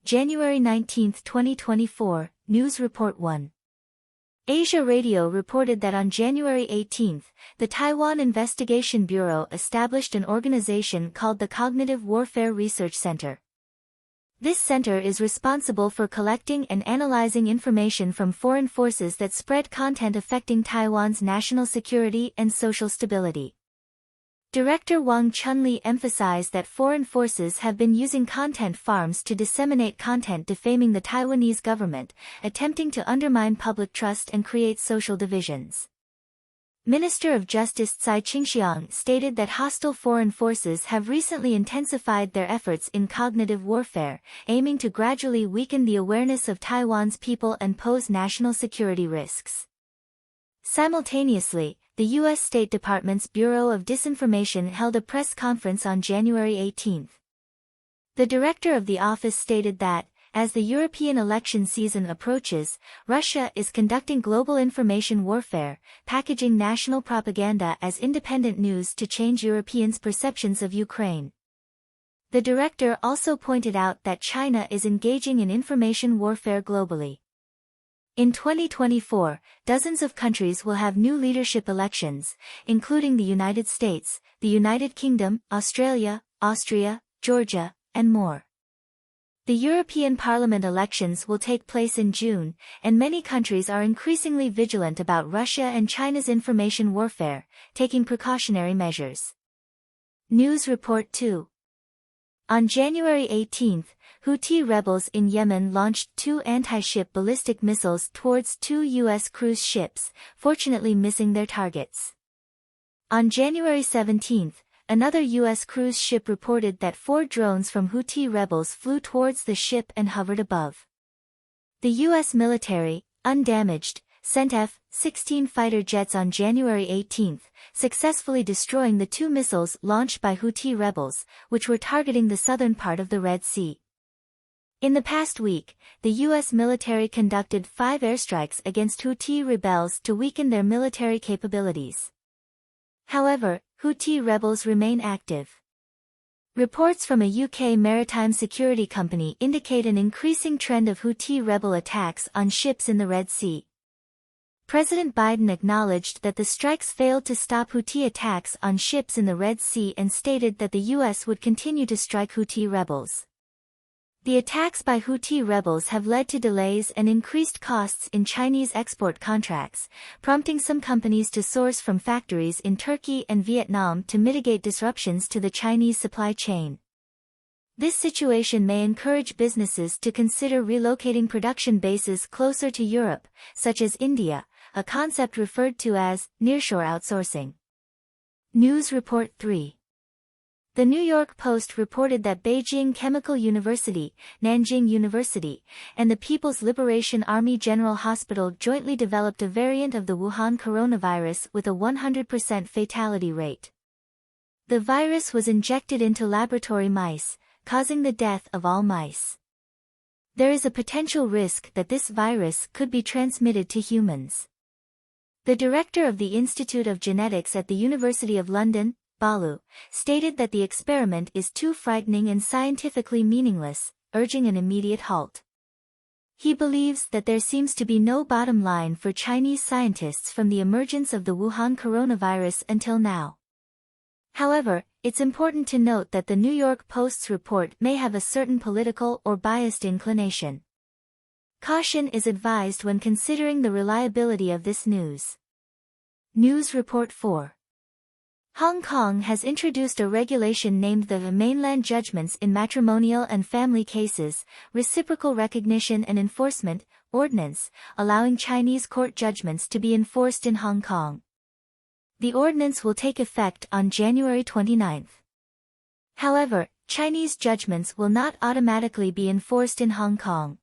January 19, 2024, News Report 1. Asia Radio reported that on January 18, the Taiwan Investigation Bureau established an organization called the Cognitive Warfare Research Center. This center is responsible for collecting and analyzing information from foreign forces that spread content affecting Taiwan's national security and social stability. Director Wang Chunli emphasized that foreign forces have been using content farms to disseminate content defaming the Taiwanese government, attempting to undermine public trust and create social divisions. Minister of Justice Tsai Ching-shiang stated that hostile foreign forces have recently intensified their efforts in cognitive warfare, aiming to gradually weaken the awareness of Taiwan's people and pose national security risks. Simultaneously, the U.S. State Department's Bureau of Disinformation held a press conference on January 18. The director of the office stated that, as the European election season approaches, Russia is conducting global information warfare, packaging national propaganda as independent news to change Europeans' perceptions of Ukraine. The director also pointed out that China is engaging in information warfare globally. In 2024, dozens of countries will have new leadership elections, including the United States, the United Kingdom, Australia, Austria, Georgia, and more. The European Parliament elections will take place in June, and many countries are increasingly vigilant about Russia and China's information warfare, taking precautionary measures. News Report 2. On January 18, Houthi rebels in Yemen launched 2 anti-ship ballistic missiles towards 2 U.S. cruise ships, fortunately missing their targets. On January 17, another U.S. cruise ship reported that 4 drones from Houthi rebels flew towards the ship and hovered above. The U.S. military, undamaged, sent F-16 fighter jets on January 18, successfully destroying the 2 missiles launched by Houthi rebels, which were targeting the southern part of the Red Sea. In the past week, the U.S. military conducted 5 airstrikes against Houthi rebels to weaken their military capabilities. However, Houthi rebels remain active. Reports from a UK maritime security company indicate an increasing trend of Houthi rebel attacks on ships in the Red Sea. President Biden acknowledged that the strikes failed to stop Houthi attacks on ships in the Red Sea and stated that the U.S. would continue to strike Houthi rebels. The attacks by Houthi rebels have led to delays and increased costs in Chinese export contracts, prompting some companies to source from factories in Turkey and Vietnam to mitigate disruptions to the Chinese supply chain. This situation may encourage businesses to consider relocating production bases closer to Europe, such as India, a concept referred to as nearshore outsourcing. News Report 3. The New York Post reported that Beijing Chemical University, Nanjing University, and the People's Liberation Army General Hospital jointly developed a variant of the Wuhan coronavirus with a 100% fatality rate. The virus was injected into laboratory mice, causing the death of all mice. There is a potential risk that this virus could be transmitted to humans. The director of the Institute of Genetics at the University of London, Balu, stated that the experiment is too frightening and scientifically meaningless, urging an immediate halt. He believes that there seems to be no bottom line for Chinese scientists from the emergence of the Wuhan coronavirus until now. However, it's important to note that the New York Post's report may have a certain political or biased inclination. Caution is advised when considering the reliability of this news. News Report 4. Hong Kong has introduced a regulation named the Mainland Judgments in Matrimonial and Family Cases, Reciprocal Recognition and Enforcement, Ordinance, allowing Chinese court judgments to be enforced in Hong Kong. The ordinance will take effect on January 29. However, Chinese judgments will not automatically be enforced in Hong Kong.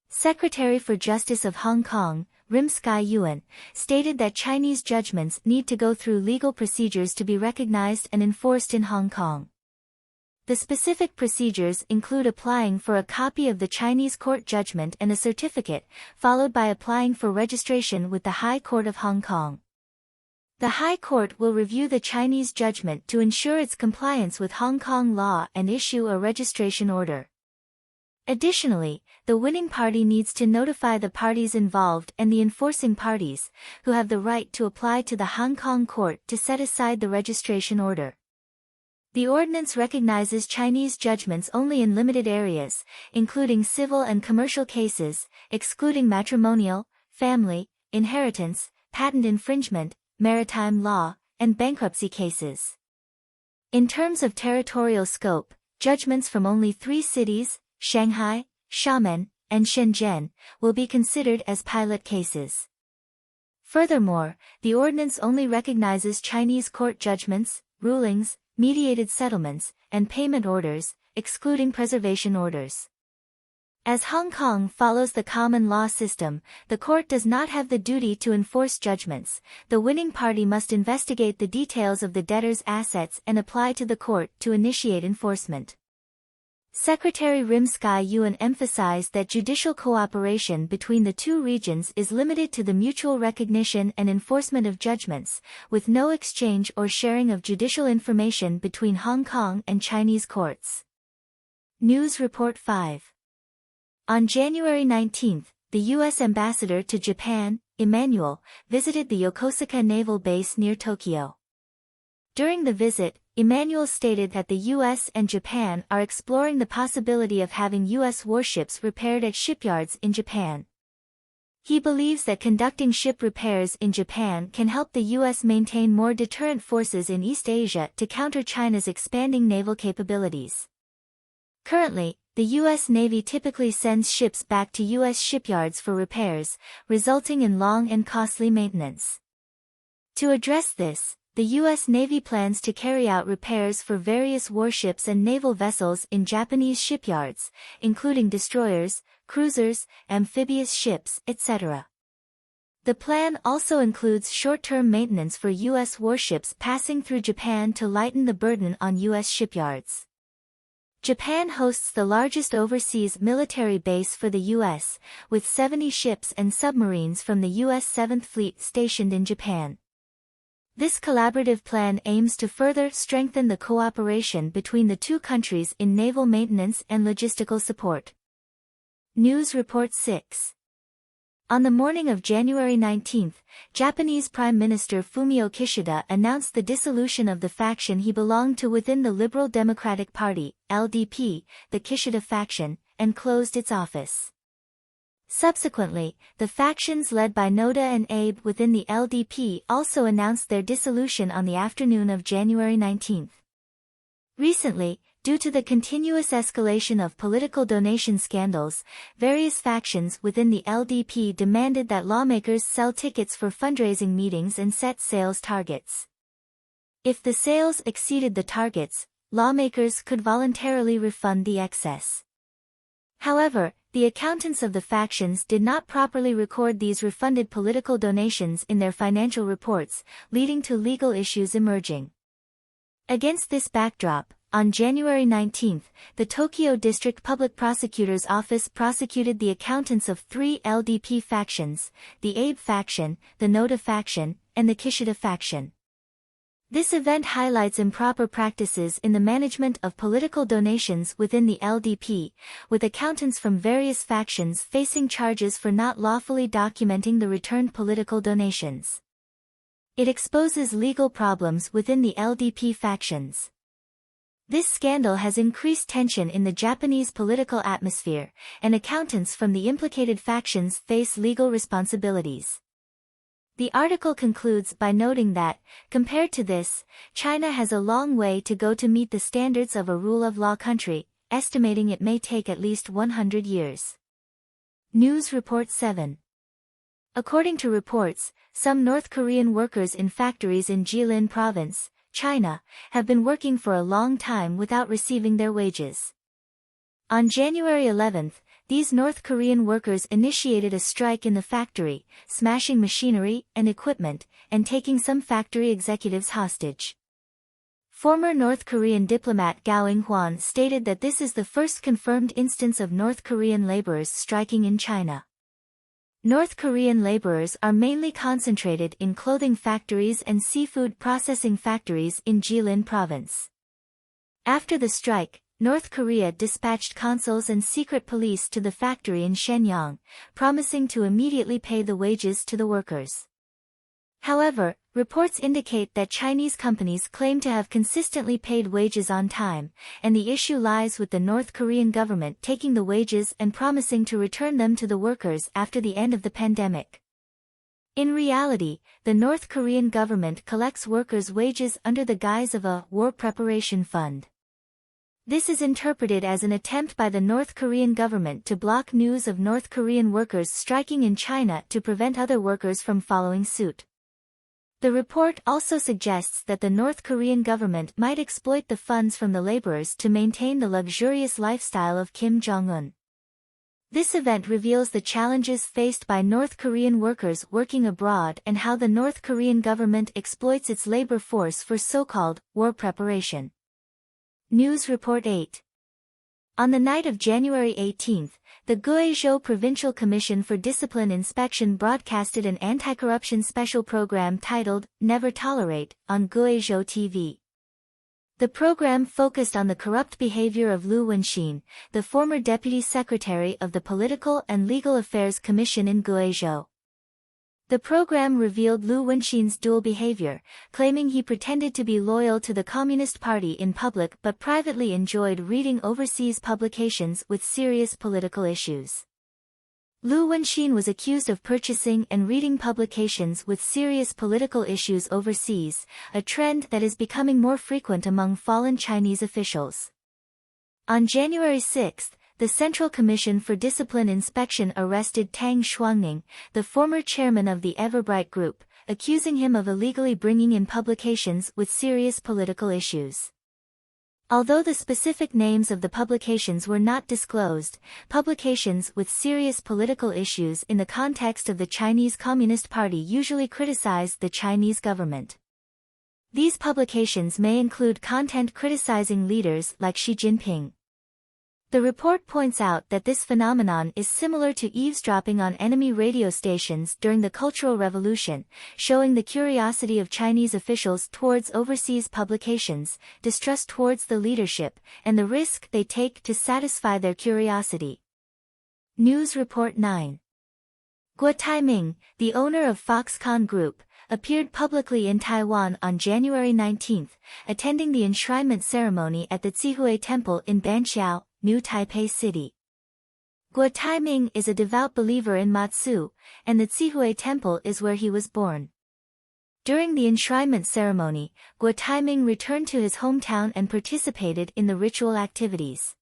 Secretary for Justice of Hong Kong, Rim Sky Yuan, stated that Chinese judgments need to go through legal procedures to be recognized and enforced in Hong Kong. The specific procedures include applying for a copy of the Chinese court judgment and a certificate, followed by applying for registration with the High Court of Hong Kong. The High Court will review the Chinese judgment to ensure its compliance with Hong Kong law and issue a registration order. Additionally, the winning party needs to notify the parties involved and the enforcing parties, who have the right to apply to the Hong Kong court to set aside the registration order. The ordinance recognizes Chinese judgments only in limited areas, including civil and commercial cases, excluding matrimonial, family, inheritance, patent infringement, maritime law, and bankruptcy cases. In terms of territorial scope, judgments from only 3 cities, Shanghai, Xiamen, and Shenzhen, will be considered as pilot cases. Furthermore, the ordinance only recognizes Chinese court judgments, rulings, mediated settlements, and payment orders, excluding preservation orders. As Hong Kong follows the common law system, the court does not have the duty to enforce judgments. The winning party must investigate the details of the debtor's assets and apply to the court to initiate enforcement. Secretary Rim Sky-Yuan emphasized that judicial cooperation between the 2 regions is limited to the mutual recognition and enforcement of judgments, with no exchange or sharing of judicial information between Hong Kong and Chinese courts. News Report 5. On January 19, the U.S. ambassador to Japan, Emmanuel, visited the Yokosuka Naval Base near Tokyo. During the visit, Emmanuel stated that the U.S. and Japan are exploring the possibility of having U.S. warships repaired at shipyards in Japan. He believes that conducting ship repairs in Japan can help the U.S. maintain more deterrent forces in East Asia to counter China's expanding naval capabilities. Currently, the U.S. Navy typically sends ships back to U.S. shipyards for repairs, resulting in long and costly maintenance. To address this, the U.S. Navy plans to carry out repairs for various warships and naval vessels in Japanese shipyards, including destroyers, cruisers, amphibious ships, etc. The plan also includes short-term maintenance for U.S. warships passing through Japan to lighten the burden on U.S. shipyards. Japan hosts the largest overseas military base for the U.S., with 70 ships and submarines from the U.S. 7th Fleet stationed in Japan. This collaborative plan aims to further strengthen the cooperation between the 2 countries in naval maintenance and logistical support. News Report 6. On the morning of January 19, Japanese Prime Minister Fumio Kishida announced the dissolution of the faction he belonged to within the Liberal Democratic Party, LDP, the Kishida faction, and closed its office. Subsequently, the factions led by Noda and Abe within the LDP also announced their dissolution on the afternoon of January 19. Recently, due to the continuous escalation of political donation scandals, various factions within the LDP demanded that lawmakers sell tickets for fundraising meetings and set sales targets. If the sales exceeded the targets, lawmakers could voluntarily refund the excess. However, the accountants of the factions did not properly record these refunded political donations in their financial reports, leading to legal issues emerging. Against this backdrop, on January 19, the Tokyo District Public Prosecutor's Office prosecuted the accountants of 3 LDP factions, the Abe faction, the Noda faction, and the Kishida faction. This event highlights improper practices in the management of political donations within the LDP, with accountants from various factions facing charges for not lawfully documenting the returned political donations. It exposes legal problems within the LDP factions. This scandal has increased tension in the Japanese political atmosphere, and accountants from the implicated factions face legal responsibilities. The article concludes by noting that, compared to this, China has a long way to go to meet the standards of a rule-of-law country, estimating it may take at least 100 years. News Report 7. According to reports, some North Korean workers in factories in Jilin Province, China, have been working for a long time without receiving their wages. On January 11, these North Korean workers initiated a strike in the factory, smashing machinery and equipment, and taking some factory executives hostage. Former North Korean diplomat Gao Ing-hwan stated that this is the first confirmed instance of North Korean laborers striking in China. North Korean laborers are mainly concentrated in clothing factories and seafood processing factories in Jilin Province. After the strike, North Korea dispatched consuls and secret police to the factory in Shenyang, promising to immediately pay the wages to the workers. However, reports indicate that Chinese companies claim to have consistently paid wages on time, and the issue lies with the North Korean government taking the wages and promising to return them to the workers after the end of the pandemic. In reality, the North Korean government collects workers' wages under the guise of a war preparation fund. This is interpreted as an attempt by the North Korean government to block news of North Korean workers striking in China to prevent other workers from following suit. The report also suggests that the North Korean government might exploit the funds from the laborers to maintain the luxurious lifestyle of Kim Jong-un. This event reveals the challenges faced by North Korean workers working abroad and how the North Korean government exploits its labor force for so-called war preparation. News Report 8. On the night of January 18, the Guizhou Provincial Commission for Discipline Inspection broadcasted an anti-corruption special program titled Never Tolerate on Guizhou TV. The program focused on the corrupt behavior of Liu Wenxin, the former deputy secretary of the Political and Legal Affairs Commission in Guizhou. The program revealed Liu Wenxin's dual behavior, claiming he pretended to be loyal to the Communist Party in public but privately enjoyed reading overseas publications with serious political issues. Liu Wenxin was accused of purchasing and reading publications with serious political issues overseas, a trend that is becoming more frequent among fallen Chinese officials. On January 6, the Central Commission for Discipline Inspection arrested Tang Shuangning, the former chairman of the Everbright Group, accusing him of illegally bringing in publications with serious political issues. Although the specific names of the publications were not disclosed, publications with serious political issues in the context of the Chinese Communist Party usually criticize the Chinese government. These publications may include content criticizing leaders like Xi Jinping. The report points out that this phenomenon is similar to eavesdropping on enemy radio stations during the Cultural Revolution, showing the curiosity of Chinese officials towards overseas publications, distrust towards the leadership, and the risk they take to satisfy their curiosity. News Report 9. Guo Taiming, the owner of Foxconn Group, appeared publicly in Taiwan on January 19, attending the enshrinement ceremony at the Zihui Temple in Banqiao, New Taipei City. Guo Taiming is a devout believer in Matsu, and the Zihui Temple is where he was born. During the enshrinement ceremony, Guo Taiming returned to his hometown and participated in the ritual activities.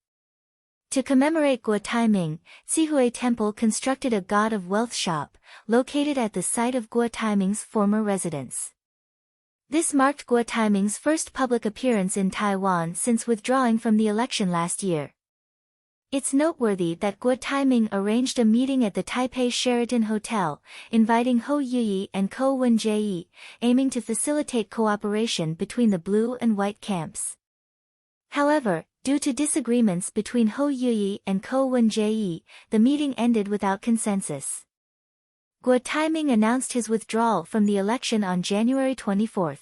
To commemorate Guo Taiming, Zihui Temple constructed a God of Wealth shop, located at the site of Guo Taiming's former residence. This marked Guo Taiming's first public appearance in Taiwan since withdrawing from the election last year. It's noteworthy that Guo Taiming arranged a meeting at the Taipei Sheraton Hotel, inviting Ho Yuyi and Ko Wen-jae, aiming to facilitate cooperation between the blue and white camps. However, due to disagreements between Ho Yuyi and Ko Wen-jae, the meeting ended without consensus. Guo Taiming announced his withdrawal from the election on January 24.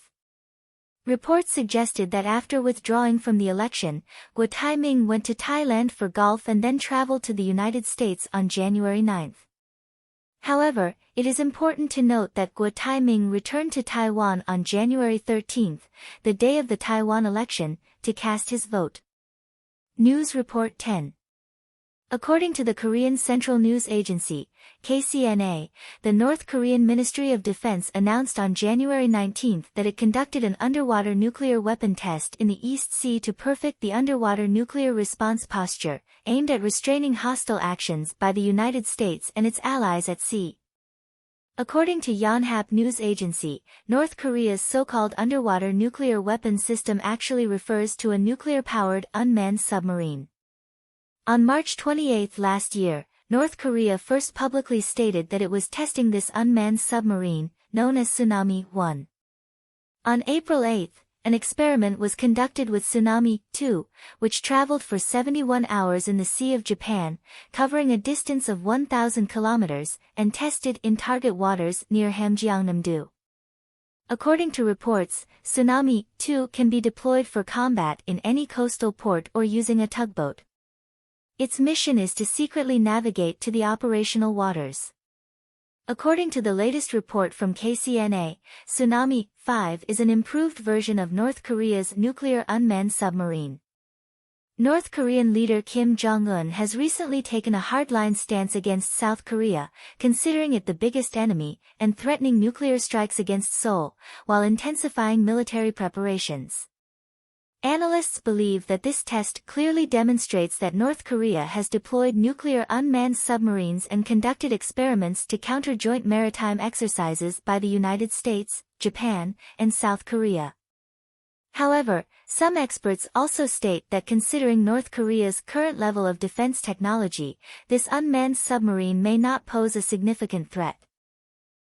Reports suggested that after withdrawing from the election, Guo Taiming went to Thailand for golf and then traveled to the United States on January 9. However, it is important to note that Guo Taiming returned to Taiwan on January 13, the day of the Taiwan election, to cast his vote. News Report 10. According to the Korean Central News Agency, KCNA, the North Korean Ministry of Defense announced on January 19 that it conducted an underwater nuclear weapon test in the East Sea to perfect the underwater nuclear response posture, aimed at restraining hostile actions by the United States and its allies at sea. According to Yonhap News Agency, North Korea's so-called underwater nuclear weapon system actually refers to a nuclear-powered unmanned submarine. On March 28 last year, North Korea first publicly stated that it was testing this unmanned submarine, known as Tsunami-1. On April 8, an experiment was conducted with Tsunami-2, which traveled for 71 hours in the Sea of Japan, covering a distance of 1,000 kilometers, and tested in target waters near Hamgyongnam-do. According to reports, Tsunami-2 can be deployed for combat in any coastal port or using a tugboat. Its mission is to secretly navigate to the operational waters. According to the latest report from KCNA, Tsunami-5 is an improved version of North Korea's nuclear unmanned submarine. North Korean leader Kim Jong-un has recently taken a hardline stance against South Korea, considering it the biggest enemy, and threatening nuclear strikes against Seoul, while intensifying military preparations. Analysts believe that this test clearly demonstrates that North Korea has deployed nuclear unmanned submarines and conducted experiments to counter joint maritime exercises by the United States, Japan, and South Korea. However, some experts also state that considering North Korea's current level of defense technology, this unmanned submarine may not pose a significant threat.